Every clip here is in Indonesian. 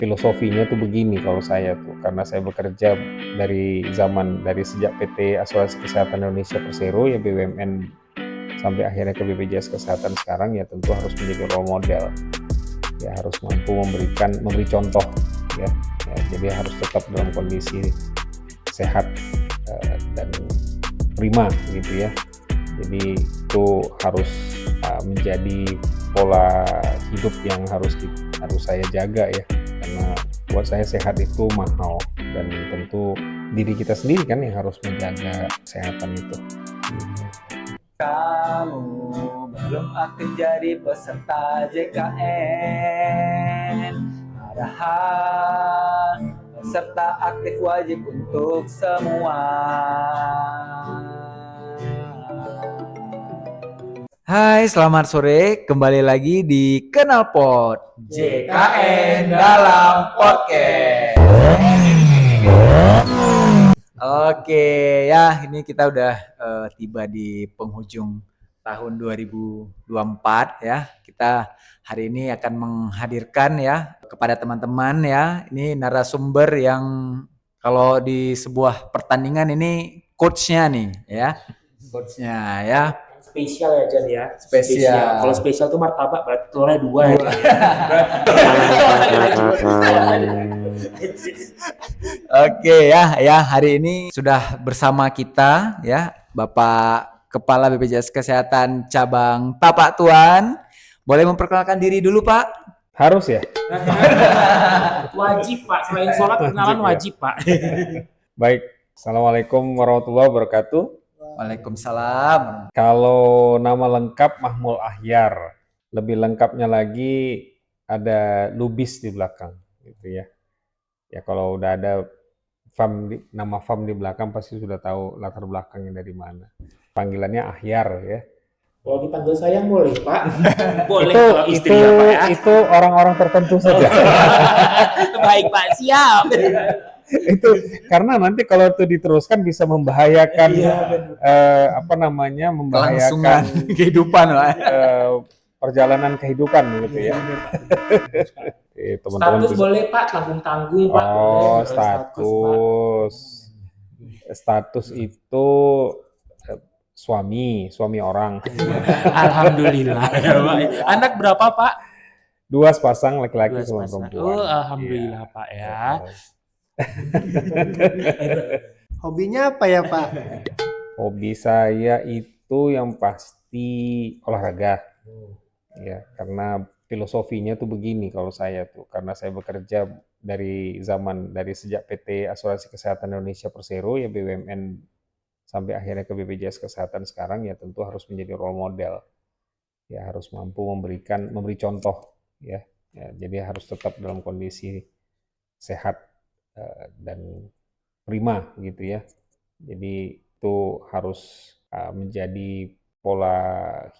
filosofinya tuh begini kalau saya tuh, karena saya bekerja dari sejak PT Asuransi Kesehatan Indonesia Persero ya BUMN sampai akhirnya ke BPJS Kesehatan sekarang, ya tentu harus menjadi role model, ya harus mampu memberi contoh, ya, jadi harus tetap dalam kondisi sehat dan prima gitu ya. Jadi itu harus menjadi pola hidup yang harus saya jaga ya, karena buat saya sehat itu mahal, dan tentu diri kita sendiri kan yang harus menjaga kesehatan itu. Kamu belum aktif jadi peserta JKN, padahal peserta aktif wajib untuk semua. Hai, selamat sore. Kembali lagi di Kenalpot JKN dalam podcast. Oke, ya ini kita udah tiba di penghujung tahun 2024 ya. Kita hari ini akan menghadirkan ya kepada teman-teman ya, ini narasumber yang kalau di sebuah pertandingan ini coachnya nih ya. Coachnya ya. Spesial ya Jan ya. Spesial. Kalau spesial tuh martabak telurnya 2 ya. Oke ya hari ini sudah bersama kita ya Bapak Kepala BPJS Kesehatan Cabang Tapak Tuan. Boleh memperkenalkan diri dulu Pak? Harus ya? Wajib Pak, selain sholat kenalan wajib Pak. Baik, Assalamualaikum warahmatullahi wabarakatuh. Waalaikumsalam. Kalau nama lengkap Mahmul Ahyar, lebih lengkapnya lagi ada Lubis di belakang, gitu ya. Ya kalau udah ada nama FAM di belakang pasti sudah tahu latar belakangnya dari mana. Panggilannya Ahyar ya. Kalau dipanggil sayang boleh Pak. Boleh Itu, kalau istri ya Pak ya. Itu orang-orang tertentu saja. Baik Pak, siap. Itu karena nanti kalau itu diteruskan bisa membahayakan membahayakan Kelangsungan kehidupan Pak. Perjalanan kehidupan gitu ya. Teman-teman Status boleh Pak, tanggung-tanggung Pak. Oh, status itu suami orang. Alhamdulillah ya Pak. Anak berapa Pak? 2 sepasang laki-laki sama perempuan. Oh, alhamdulillah Pak ya. Hobinya apa ya Pak? Hobi saya itu yang pasti olahraga. Ya, karena filosofinya tuh begini kalau saya tuh, karena saya bekerja dari sejak PT Asuransi Kesehatan Indonesia Persero ya BUMN sampai akhirnya ke BPJS Kesehatan sekarang, ya tentu harus menjadi role model. Ya harus mampu memberi contoh ya. Jadi harus tetap dalam kondisi sehat dan prima gitu ya. Jadi itu harus menjadi pola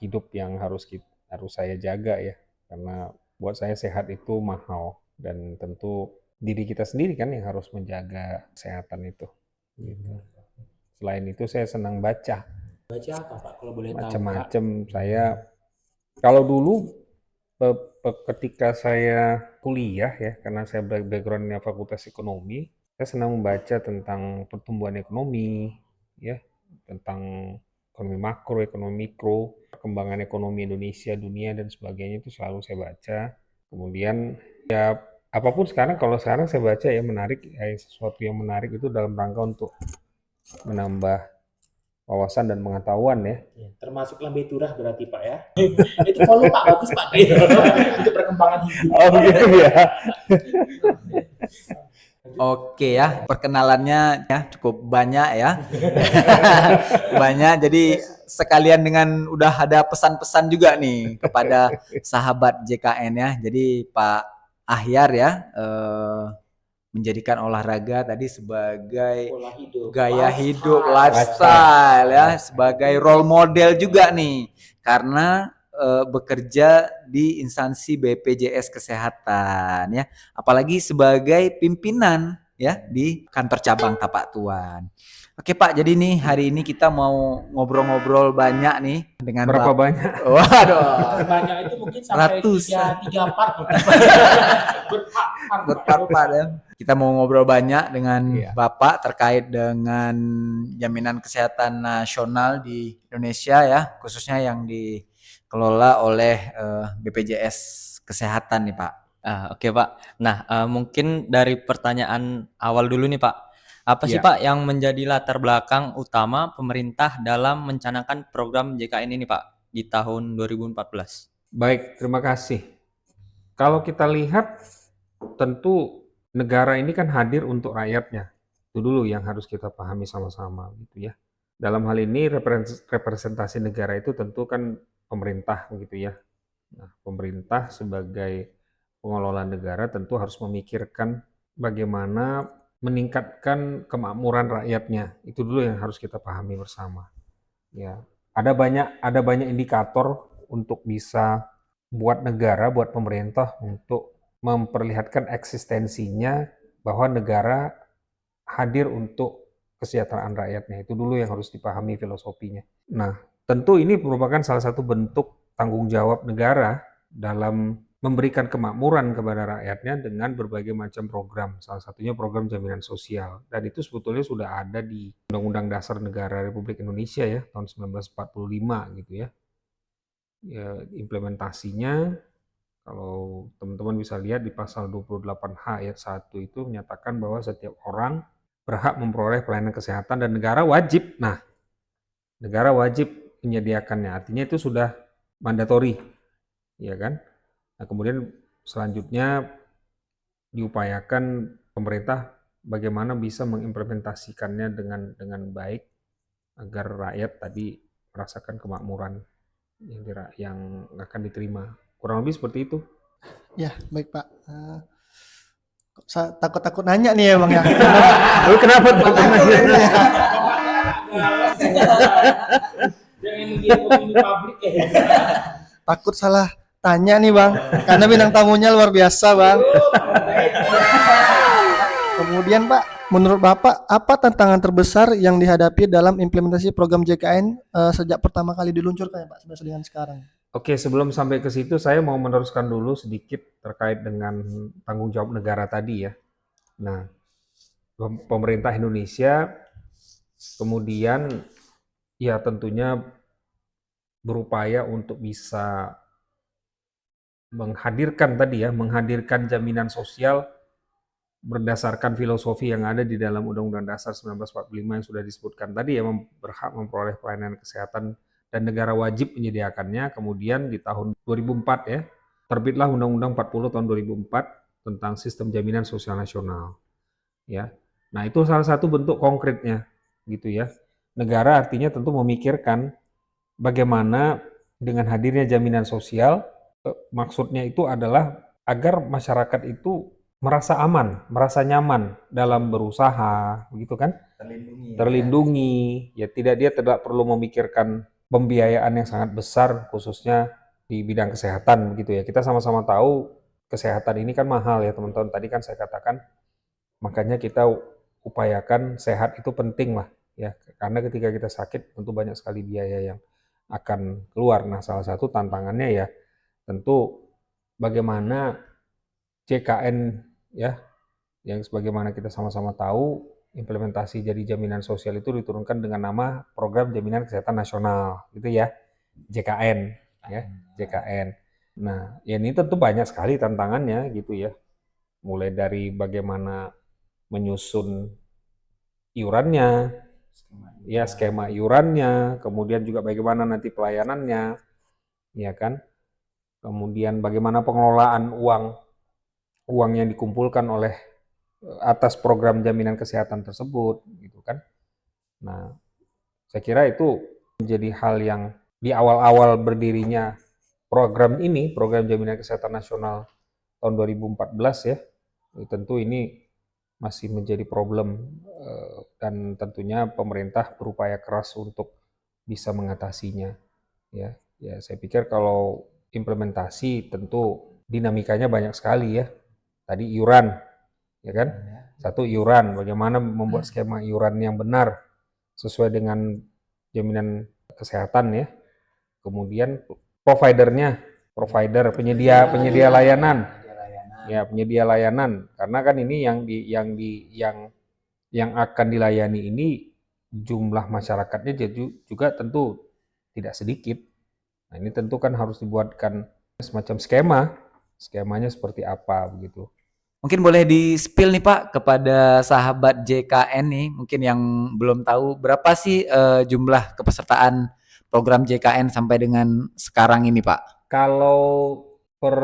hidup yang harus saya jaga ya, karena buat saya sehat itu mahal, dan tentu diri kita sendiri kan yang harus menjaga kesehatan itu gitu. Selain itu saya senang baca. Baca apa Pak kalau boleh tahu? Macam-macam. Saya kalau dulu ketika saya kuliah ya, karena saya backgroundnya Fakultas Ekonomi, saya senang membaca tentang pertumbuhan ekonomi, ya, tentang ekonomi makro, ekonomi mikro, perkembangan ekonomi Indonesia, dunia dan sebagainya itu selalu saya baca. Kemudian ya apapun kalau sekarang saya baca ya menarik, sesuatu yang menarik itu dalam rangka untuk menambah wawasan dan pengetahuan ya. Termasuk lambe turah berarti Pak ya. Itu follow Pak, bagus Pak. Untuk perkembangan hidup. Oh gitu ya. Oke ya, perkenalannya ya cukup banyak ya. Banyak, jadi sekalian dengan udah ada pesan-pesan juga nih kepada sahabat JKN ya. Jadi Pak Ahyar ya menjadikan olahraga tadi sebagai gaya hidup, lifestyle ya, sebagai role model juga nih, karena bekerja di instansi BPJS Kesehatan ya, apalagi sebagai pimpinan ya di kantor cabang Tapak Tuan. Oke Pak, jadi nih hari ini kita mau ngobrol-ngobrol banyak nih dengan Berapa Bapak. banyak? Waduh, Banyak itu mungkin sampai Ratusan. tiga part mungkin. Berpart-part, Pak. berpart ya. Kita mau ngobrol banyak dengan Iya. Bapak terkait dengan jaminan kesehatan nasional di Indonesia ya, khususnya yang dikelola oleh BPJS Kesehatan nih Pak. Oke Pak. Nah, mungkin dari pertanyaan awal dulu nih Pak. Apa sih Iya. Pak yang menjadi latar belakang utama pemerintah dalam mencanangkan program JKN ini Pak di tahun 2014? Baik, terima kasih. Kalau kita lihat, tentu negara ini kan hadir untuk rakyatnya. Itu dulu yang harus kita pahami sama-sama gitu ya. Dalam hal ini representasi negara itu tentu kan pemerintah gitu ya. Nah, pemerintah sebagai pengelola negara tentu harus memikirkan bagaimana meningkatkan kemakmuran rakyatnya. Itu dulu yang harus kita pahami bersama. Ya, ada banyak indikator untuk bisa buat negara, buat pemerintah untuk memperlihatkan eksistensinya bahwa negara hadir untuk kesejahteraan rakyatnya. Itu dulu yang harus dipahami filosofinya. Nah, tentu ini merupakan salah satu bentuk tanggung jawab negara dalam memberikan kemakmuran kepada rakyatnya dengan berbagai macam program. Salah satunya program jaminan sosial. Dan itu sebetulnya sudah ada di Undang-Undang Dasar Negara Republik Indonesia ya, tahun 1945 gitu ya. Ya, implementasinya kalau teman-teman bisa lihat di pasal 28H ayat 1 itu menyatakan bahwa setiap orang berhak memperoleh pelayanan kesehatan dan negara wajib. Nah, negara wajib menyediakannya. Artinya itu sudah mandatori. Ya kan? Nah, kemudian selanjutnya diupayakan pemerintah bagaimana bisa mengimplementasikannya dengan baik agar rakyat tadi merasakan kemakmuran yang akan diterima. Kurang lebih seperti itu. Ya, baik Pak. Kok takut-takut nanya nih ya Bang ya. Lalu kenapa takut nanya? Jangan dia opini publik ya. Takut salah tanya nih Bang. Karena bintang tamunya luar biasa Bang. Kemudian Pak, menurut Bapak apa tantangan terbesar yang dihadapi dalam implementasi program JKN sejak pertama kali diluncurkan ya Pak sampai dengan sekarang? Oke, sebelum sampai ke situ saya mau meneruskan dulu sedikit terkait dengan tanggung jawab negara tadi ya. Nah, pemerintah Indonesia kemudian ya tentunya berupaya untuk bisa menghadirkan jaminan sosial berdasarkan filosofi yang ada di dalam Undang-Undang Dasar 1945 yang sudah disebutkan tadi ya, berhak memperoleh pelayanan kesehatan dan negara wajib menyediakannya. Kemudian di tahun 2004 ya, terbitlah Undang-Undang 40 tahun 2004 tentang Sistem Jaminan Sosial Nasional. Ya. Nah, itu salah satu bentuk konkretnya gitu ya. Negara artinya tentu memikirkan bagaimana dengan hadirnya jaminan sosial, maksudnya itu adalah agar masyarakat itu merasa aman, merasa nyaman dalam berusaha, begitu kan? Terlindungi, ya dia tidak perlu memikirkan pembiayaan yang sangat besar, khususnya di bidang kesehatan, begitu ya. Kita sama-sama tahu kesehatan ini kan mahal ya teman-teman. Tadi kan saya katakan, makanya kita upayakan sehat itu penting lah, ya. Karena ketika kita sakit, tentu banyak sekali biaya yang akan keluar. Nah, salah satu tantangannya ya, tentu bagaimana JKN ya, yang sebagaimana kita sama-sama tahu implementasi jadi jaminan sosial itu diturunkan dengan nama Program Jaminan Kesehatan Nasional gitu ya, JKN ya, JKN. Nah, ya ini tentu banyak sekali tantangannya gitu ya, mulai dari bagaimana menyusun iurannya, ya skema iurannya, kemudian juga bagaimana nanti pelayanannya, ya kan, kemudian bagaimana pengelolaan uang yang dikumpulkan oleh atas program jaminan kesehatan tersebut gitu kan. Nah, saya kira itu menjadi hal yang di awal-awal berdirinya program ini, program jaminan kesehatan nasional tahun 2014 ya, tentu ini masih menjadi problem dan tentunya pemerintah berupaya keras untuk bisa mengatasinya ya. Ya, saya pikir kalau implementasi tentu dinamikanya banyak sekali ya. Tadi iuran, ya kan? Satu, iuran, bagaimana membuat skema iuran yang benar sesuai dengan jaminan kesehatan ya. Kemudian provider, penyedia layanan. Ya, penyedia layanan. Karena kan ini yang akan dilayani ini jumlah masyarakatnya juga tentu tidak sedikit. Nah, ini tentu kan harus dibuatkan semacam skemanya seperti apa begitu. Mungkin boleh di-spill nih Pak kepada sahabat JKN nih, mungkin yang belum tahu berapa sih jumlah kepesertaan program JKN sampai dengan sekarang ini Pak? Kalau per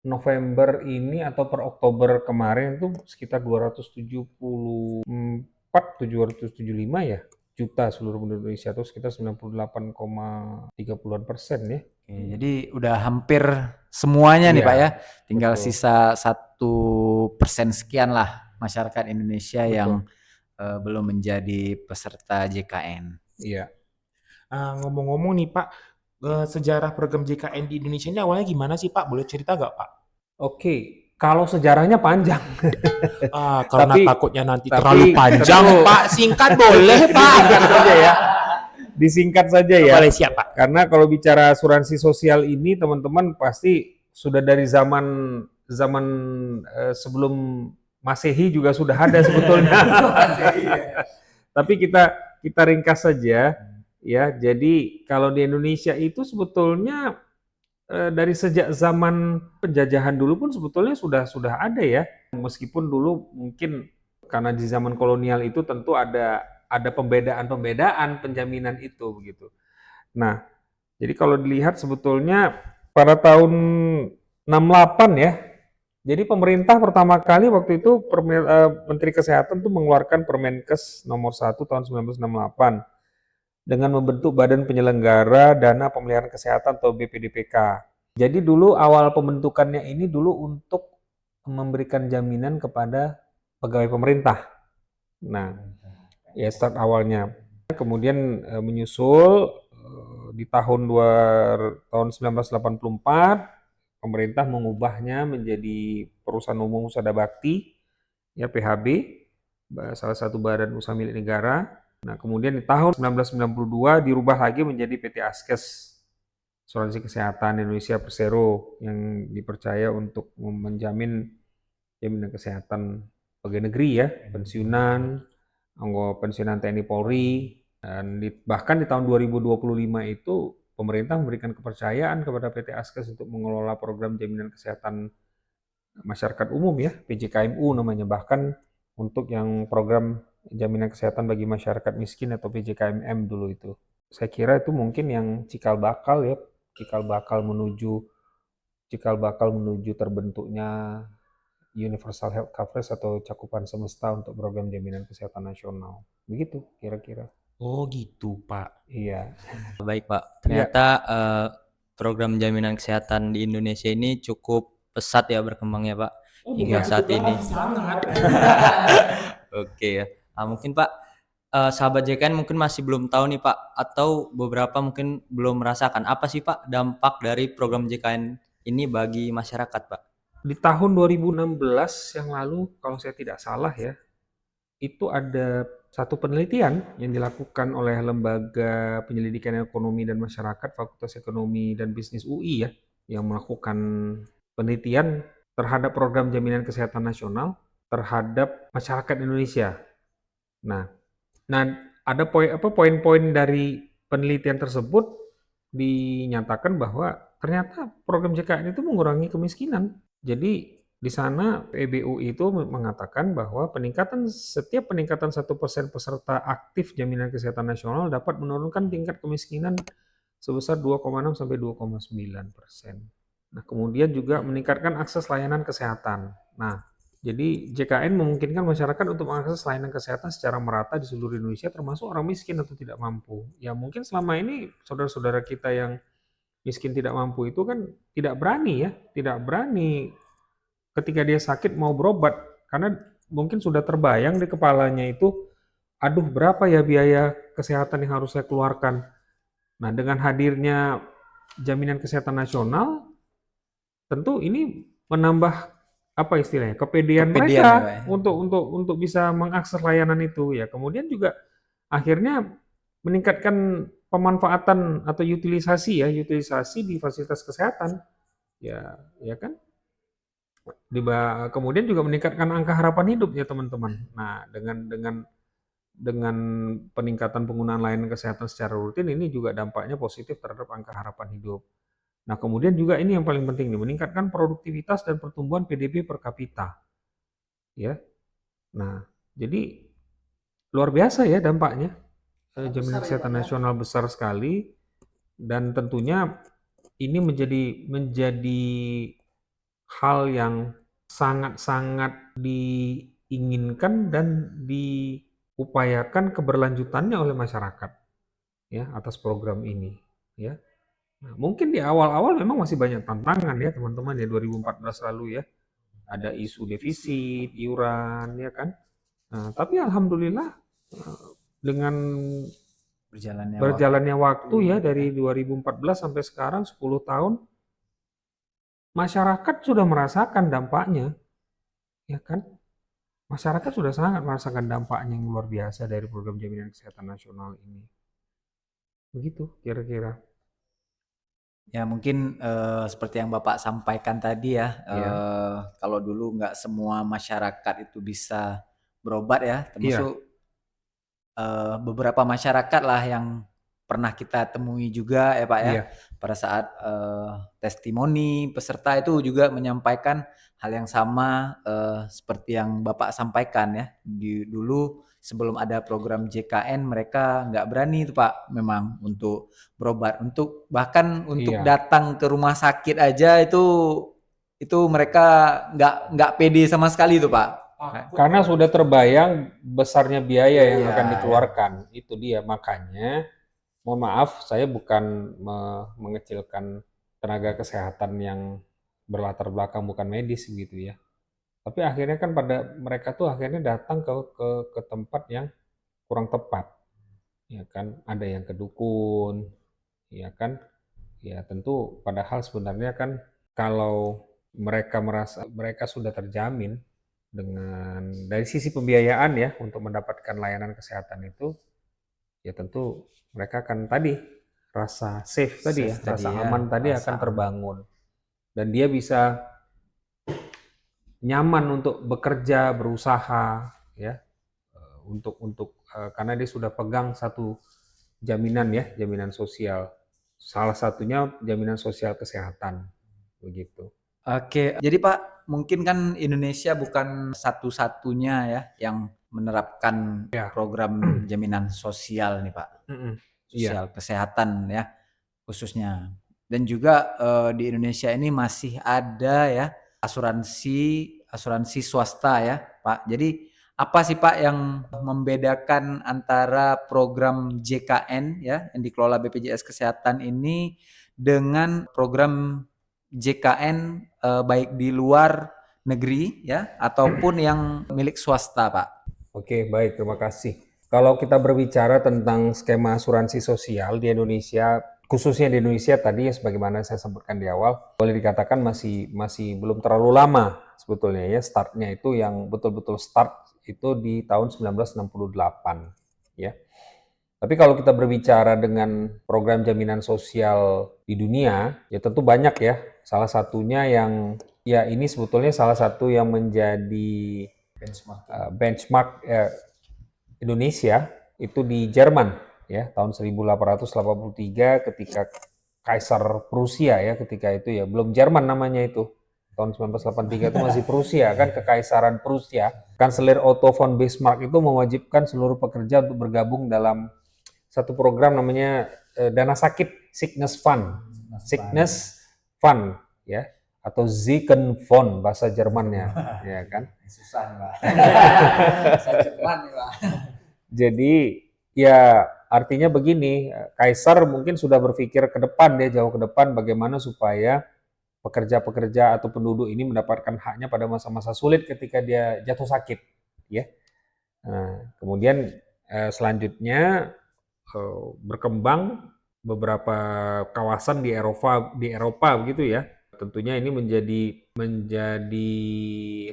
November ini atau per Oktober kemarin tuh sekitar 274, 775 ya juta seluruh penduduk Indonesia, atau sekitar 98,30% ya. Jadi udah hampir semuanya nih Iya, Pak ya, tinggal betul. sisa 1% sekian lah masyarakat Indonesia Betul. yang belum menjadi peserta JKN. Iya. Ngomong-ngomong nih Pak, sejarah program JKN di Indonesia ini awalnya gimana sih Pak? Boleh cerita nggak Pak? Oke, kalau sejarahnya panjang. Karena Tapi- takutnya nanti tapi terlalu panjang tentu- Pak, singkat boleh Pak. Disingkat saja ya. Disingkat saja ya. Boleh siap Pak. Karena kalau bicara asuransi sosial ini teman-teman pasti sudah dari zaman sebelum Masehi juga sudah ada sebetulnya. Tapi kita ringkas saja ya. Jadi kalau di Indonesia itu sebetulnya dari sejak zaman penjajahan dulu pun sebetulnya sudah ada ya. Meskipun dulu mungkin karena di zaman kolonial itu tentu ada pembedaan penjaminan itu begitu. Nah, jadi kalau dilihat sebetulnya pada tahun 68 ya. Jadi pemerintah pertama kali waktu itu Menteri Kesehatan tuh mengeluarkan Permenkes nomor 1 tahun 1968 dengan membentuk Badan Penyelenggara Dana Pemeliharaan Kesehatan atau BPDPK. Jadi dulu awal pembentukannya ini dulu untuk memberikan jaminan kepada pegawai pemerintah. Nah, ya start awalnya. Kemudian menyusul di tahun 1984 pemerintah mengubahnya menjadi Perusahaan Umum Husada Bakti, ya PHB, salah satu badan usaha milik negara. Nah, kemudian di tahun 1992 dirubah lagi menjadi PT Askes, Asuransi Kesehatan Indonesia Persero, yang dipercaya untuk menjamin jaminan kesehatan pegawai negeri ya, pensiunan, anggota pensiunan TNI Polri, dan bahkan di tahun 2025 itu pemerintah memberikan kepercayaan kepada PT Askes untuk mengelola program jaminan kesehatan masyarakat umum ya, PJKMU namanya, bahkan untuk yang program jaminan kesehatan bagi masyarakat miskin atau PJKMM dulu itu. Saya kira itu mungkin yang cikal bakal menuju terbentuknya Universal Health Coverage atau cakupan semesta untuk program jaminan kesehatan nasional. Begitu kira-kira. Oh gitu Pak. Iya. Baik Pak, ternyata program jaminan kesehatan di Indonesia ini cukup pesat ya berkembangnya Pak hingga saat ini. Sangat. Oke ya. Mungkin Pak, sahabat JKN mungkin masih belum tahu nih Pak, atau beberapa mungkin belum merasakan apa sih Pak dampak dari program JKN ini bagi masyarakat Pak? Di tahun 2016 yang lalu, kalau saya tidak salah ya, itu ada satu penelitian yang dilakukan oleh Lembaga Penyelidikan Ekonomi dan Masyarakat Fakultas Ekonomi dan Bisnis UI ya, yang melakukan penelitian terhadap program jaminan kesehatan nasional terhadap masyarakat Indonesia. Nah ada poin-poin dari penelitian tersebut dinyatakan bahwa ternyata program JKN itu mengurangi kemiskinan. Jadi di sana PBU itu mengatakan bahwa setiap peningkatan 1% peserta aktif jaminan kesehatan nasional dapat menurunkan tingkat kemiskinan sebesar 2,6 sampai 2,9%. Nah, kemudian juga meningkatkan akses layanan kesehatan. Nah, jadi JKN memungkinkan masyarakat untuk mengakses layanan kesehatan secara merata di seluruh Indonesia, termasuk orang miskin atau tidak mampu. Ya mungkin selama ini saudara-saudara kita yang miskin tidak mampu itu kan tidak berani ketika dia sakit mau berobat, karena mungkin sudah terbayang di kepalanya itu, aduh berapa ya biaya kesehatan yang harus saya keluarkan. Nah, dengan hadirnya jaminan kesehatan nasional, tentu ini menambah apa istilahnya, kepedean Kepedean mereka ya, Pak, ya. untuk bisa mengakses layanan itu ya. Kemudian juga akhirnya meningkatkan pemanfaatan atau utilisasi di fasilitas kesehatan. Ya kan? Kemudian juga meningkatkan angka harapan hidup ya teman-teman. Nah, dengan peningkatan penggunaan layanan kesehatan secara rutin ini juga dampaknya positif terhadap angka harapan hidup. Nah, kemudian juga ini yang paling penting nih, meningkatkan produktivitas dan pertumbuhan PDB per kapita. Ya. Nah, jadi luar biasa ya dampaknya. Jaminan kesehatan nasional besar sekali dan tentunya ini menjadi hal yang sangat-sangat diinginkan dan diupayakan keberlanjutannya oleh masyarakat ya atas program ini ya. Nah, mungkin di awal-awal memang masih banyak tantangan ya teman-teman ya 2014 lalu ya. Ada isu defisit, iuran ya kan. Nah, tapi alhamdulillah dengan berjalannya waktu ya dari 2014 sampai sekarang 10 tahun masyarakat sudah merasakan dampaknya ya kan. Masyarakat sudah sangat merasakan dampaknya yang luar biasa dari program jaminan kesehatan nasional ini. Begitu kira-kira. Ya mungkin seperti yang Bapak sampaikan tadi ya, Iya. kalau dulu nggak semua masyarakat itu bisa berobat ya, termasuk beberapa masyarakat lah yang pernah kita temui juga ya Pak ya, Iya. pada saat testimoni peserta itu juga menyampaikan hal yang sama seperti yang Bapak sampaikan ya. Dulu sebelum ada program JKN mereka nggak berani itu Pak memang untuk berobat, bahkan untuk Iya. datang ke rumah sakit aja itu mereka nggak pede sama sekali itu Pak. Karena sudah terbayang besarnya biaya yang Iya. akan dikeluarkan. Itu dia makanya mohon maaf saya bukan mengecilkan tenaga kesehatan yang berlatar belakang bukan medis gitu ya. Tapi akhirnya kan pada mereka tuh akhirnya datang ke tempat yang kurang tepat. Ya kan, ada yang ke dukun, ya kan? Ya tentu padahal sebenarnya kan kalau mereka merasa mereka sudah terjamin dengan dari sisi pembiayaan ya untuk mendapatkan layanan kesehatan itu, ya tentu mereka akan tadi rasa safe tadi ya, rasa aman tadi akan terbangun dan dia bisa nyaman untuk bekerja, berusaha ya karena dia sudah pegang satu jaminan ya, jaminan sosial. Salah satunya jaminan sosial kesehatan begitu. Oke, jadi Pak, mungkin kan Indonesia bukan satu-satunya ya yang menerapkan program jaminan sosial nih Pak, sosial kesehatan ya khususnya. Dan juga di Indonesia ini masih ada ya asuransi swasta ya Pak. Jadi apa sih Pak yang membedakan antara program JKN ya yang dikelola BPJS Kesehatan ini dengan program JKN baik di luar negeri ya ataupun yang milik swasta Pak? Oke, baik, terima kasih. Kalau kita berbicara tentang skema asuransi sosial di Indonesia, khususnya di Indonesia tadi ya sebagaimana saya sebutkan di awal, boleh dikatakan masih belum terlalu lama sebetulnya ya startnya itu yang betul-betul start itu di tahun 1968 ya. Tapi kalau kita berbicara dengan program jaminan sosial di dunia, ya tentu banyak ya. Salah satunya yang ya ini sebetulnya salah satu yang menjadi benchmark Indonesia itu di Jerman ya tahun 1883 ketika Kaisar Prusia ya ketika itu ya belum Jerman namanya itu tahun 1983 itu masih Prusia kan Kekaisaran Prusia. Kanselir Otto von Bismarck itu mewajibkan seluruh pekerja untuk bergabung dalam satu program namanya dana sakit sickness fund ya atau Ziekenfonds bahasa Jermannya ya kan. Susah nih Pak. Saya Jerman nih Pak. Jadi ya artinya begini, Kaisar mungkin sudah berpikir ke depan jauh ke depan bagaimana supaya pekerja-pekerja atau penduduk ini mendapatkan haknya pada masa-masa sulit ketika dia jatuh sakit ya. Nah, kemudian selanjutnya berkembang beberapa kawasan di Eropa begitu ya. tentunya ini menjadi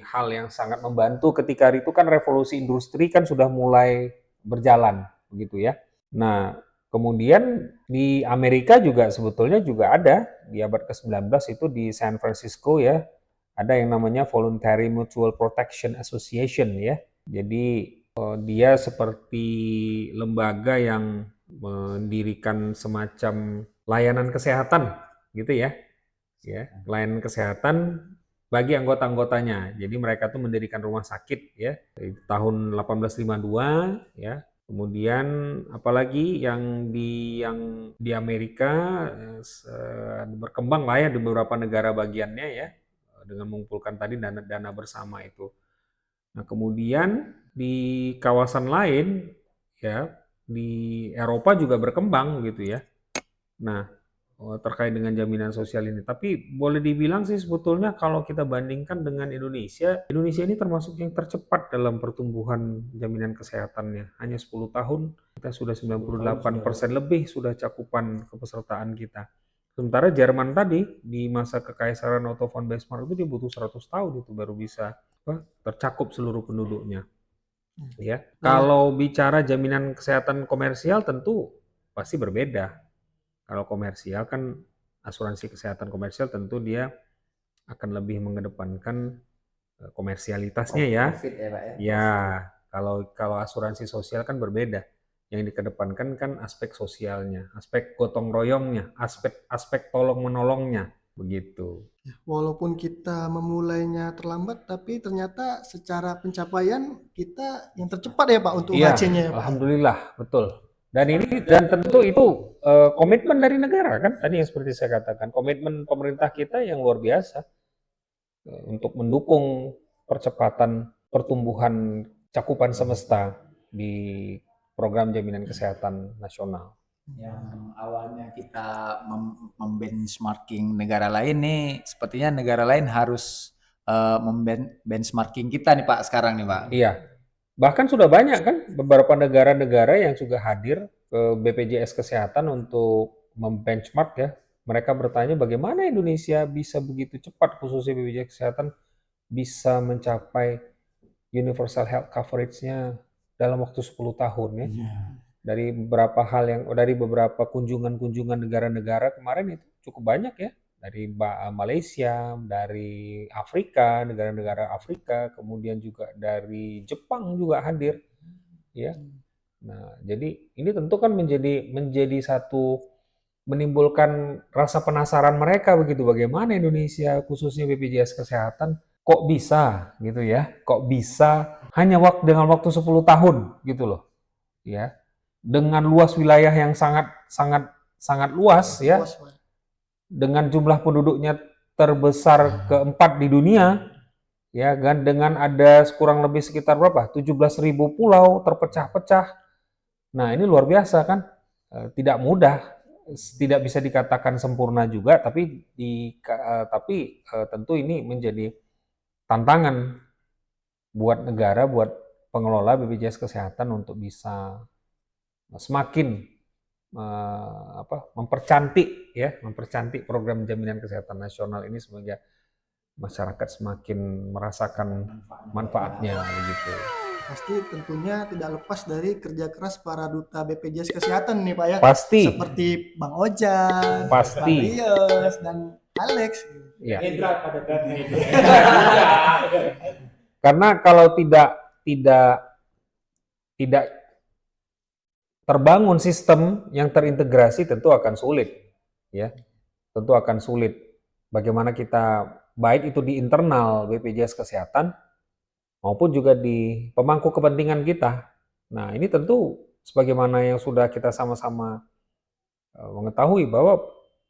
hal yang sangat membantu ketika itu kan revolusi industri kan sudah mulai berjalan, begitu ya. Nah, kemudian di Amerika juga sebetulnya juga ada di abad ke-19 itu di San Francisco ya, ada yang namanya Voluntary Mutual Protection Association ya. Jadi dia seperti lembaga yang mendirikan semacam layanan kesehatan gitu ya. Ya, layanan kesehatan bagi anggota-anggotanya. Jadi mereka tuh mendirikan rumah sakit ya di tahun 1852 ya. Kemudian apalagi yang di Amerika berkembang lah ya di beberapa negara bagiannya ya dengan mengumpulkan tadi dana bersama itu. Nah, kemudian di kawasan lain ya di Eropa juga berkembang gitu ya. Nah, terkait dengan jaminan sosial ini. Tapi boleh dibilang sih sebetulnya kalau kita bandingkan dengan Indonesia, Indonesia ini termasuk yang tercepat dalam pertumbuhan jaminan kesehatannya. Hanya 10 tahun kita sudah 98% lebih sudah cakupan kepesertaan kita. Sementara Jerman tadi di masa kekaisaran Otto von Bismarck itu dia butuh 100 tahun itu baru bisa tercakup seluruh penduduknya. Ya. Kalau bicara jaminan kesehatan komersial tentu pasti berbeda. Kalau komersial kan asuransi kesehatan komersial tentu dia akan lebih mengedepankan komersialitasnya ya. Profit ya Pak ya. Ya, kalau asuransi sosial kan berbeda. Yang dikedepankan kan aspek sosialnya, aspek gotong royongnya, aspek tolong menolongnya, begitu. Walaupun kita memulainya terlambat, tapi ternyata secara pencapaian kita yang tercepat ya Pak untuk Iya, UHC-nya ya Pak. alhamdulillah, betul. Dan tentu itu komitmen dari negara kan tadi yang seperti saya katakan, komitmen pemerintah kita yang luar biasa untuk mendukung percepatan pertumbuhan cakupan semesta di program jaminan kesehatan nasional. Yang awalnya kita membenchmarking negara lain nih, sepertinya negara lain harus membenchmarking kita nih Pak sekarang nih Pak. Iya, bahkan sudah banyak kan beberapa negara-negara yang juga hadir ke BPJS Kesehatan untuk membenchmark ya. Mereka bertanya bagaimana Indonesia bisa begitu cepat khususnya BPJS Kesehatan bisa mencapai universal health coverage-nya dalam waktu 10 tahun ya. Dari beberapa kunjungan-kunjungan negara-negara kemarin itu cukup banyak ya. Dari Malaysia, dari Afrika, negara-negara Afrika, kemudian juga dari Jepang juga hadir, ya. Nah, jadi ini tentu kan menjadi satu menimbulkan rasa penasaran mereka begitu bagaimana Indonesia khususnya BPJS Kesehatan kok bisa gitu ya, kok bisa hanya dengan waktu 10 tahun gitu loh, ya, dengan luas wilayah yang sangat luas ya. Dengan jumlah penduduknya terbesar keempat di dunia, ya kan, dengan ada kurang lebih sekitar berapa? 17.000 pulau terpecah-pecah. Nah, ini luar biasa kan? Tidak mudah, tidak bisa dikatakan sempurna juga, tapi tentu ini menjadi tantangan buat negara, buat pengelola BPJS Kesehatan untuk bisa semakin mempercantik program jaminan kesehatan nasional ini sehingga masyarakat semakin merasakan manfaatnya begitu. Pasti tentunya tidak lepas dari kerja keras para duta BPJS Kesehatan nih Pak ya. Pasti. Seperti Bang Ojan, Pasti. Bang Rios, dan Alex. Ya. pada tadi. Karena kalau tidak terbangun sistem yang terintegrasi tentu akan sulit, ya. Tentu akan sulit. Bagaimana kita baik itu di internal BPJS Kesehatan maupun juga di pemangku kepentingan kita. Nah, ini tentu sebagaimana yang sudah kita sama-sama mengetahui bahwa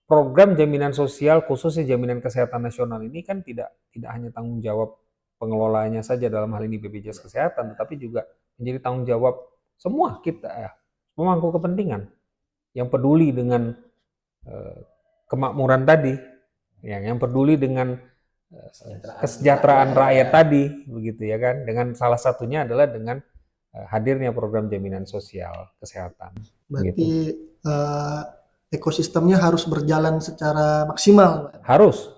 program jaminan sosial khususnya jaminan kesehatan nasional ini kan tidak hanya tanggung jawab pengelolaannya saja dalam hal ini BPJS Kesehatan, tetapi juga menjadi tanggung jawab semua kita ya. Pemangku kepentingan yang peduli dengan kemakmuran tadi, yang peduli dengan kesejahteraan rakyat tadi, begitu ya kan? Dengan salah satunya adalah dengan hadirnya program jaminan sosial kesehatan. Berarti ekosistemnya harus berjalan secara maksimal. Harus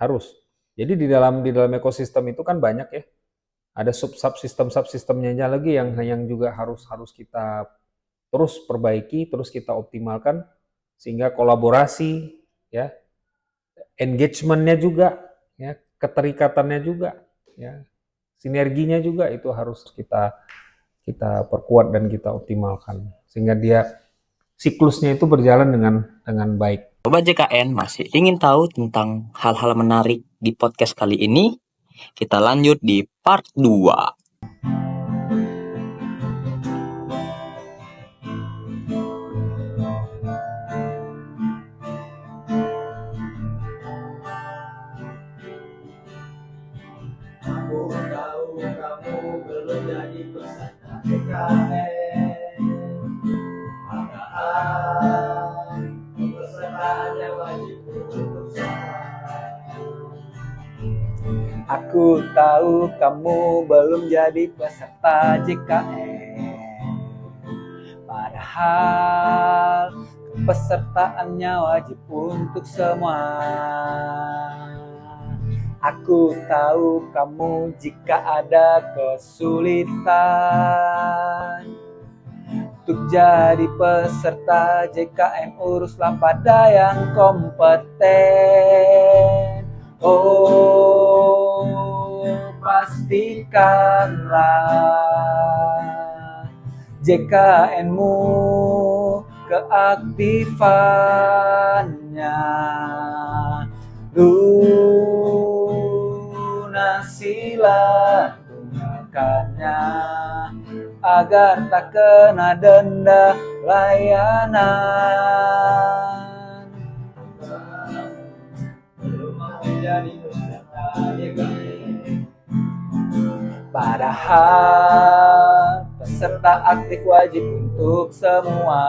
harus. Jadi di dalam ekosistem itu kan banyak ya. Ada subsistemnya lagi yang juga harus kita terus perbaiki, terus kita optimalkan sehingga kolaborasi ya, engagementnya juga ya, keterikatannya juga ya, sinerginya juga itu harus kita perkuat dan kita optimalkan sehingga dia siklusnya itu berjalan dengan baik. Sobat JKN masih ingin tahu tentang hal-hal menarik di podcast kali ini? Kita lanjut di part 2. Aku tahu kamu belum jadi peserta JKN, padahal kepesertaannya wajib untuk semua. Aku tahu kamu belum jadi peserta JKN, padahal kepesertaannya wajib untuk semua. Aku tahu kamu jika ada kesulitan untuk jadi peserta JKN, uruslah pada yang kompeten. Oh, pastikanlah JKN-mu keaktifannya, lunasilah tunggakannya agar tak kena denda layanan. Belum menjadi peserta JKN, padahal peserta aktif wajib untuk semua.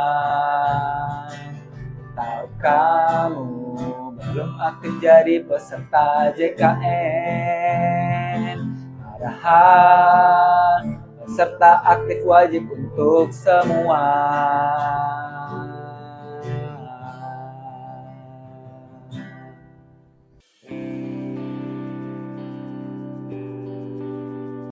Tahu kamu belum aktif jadi peserta JKN, padahal peserta aktif wajib untuk semua.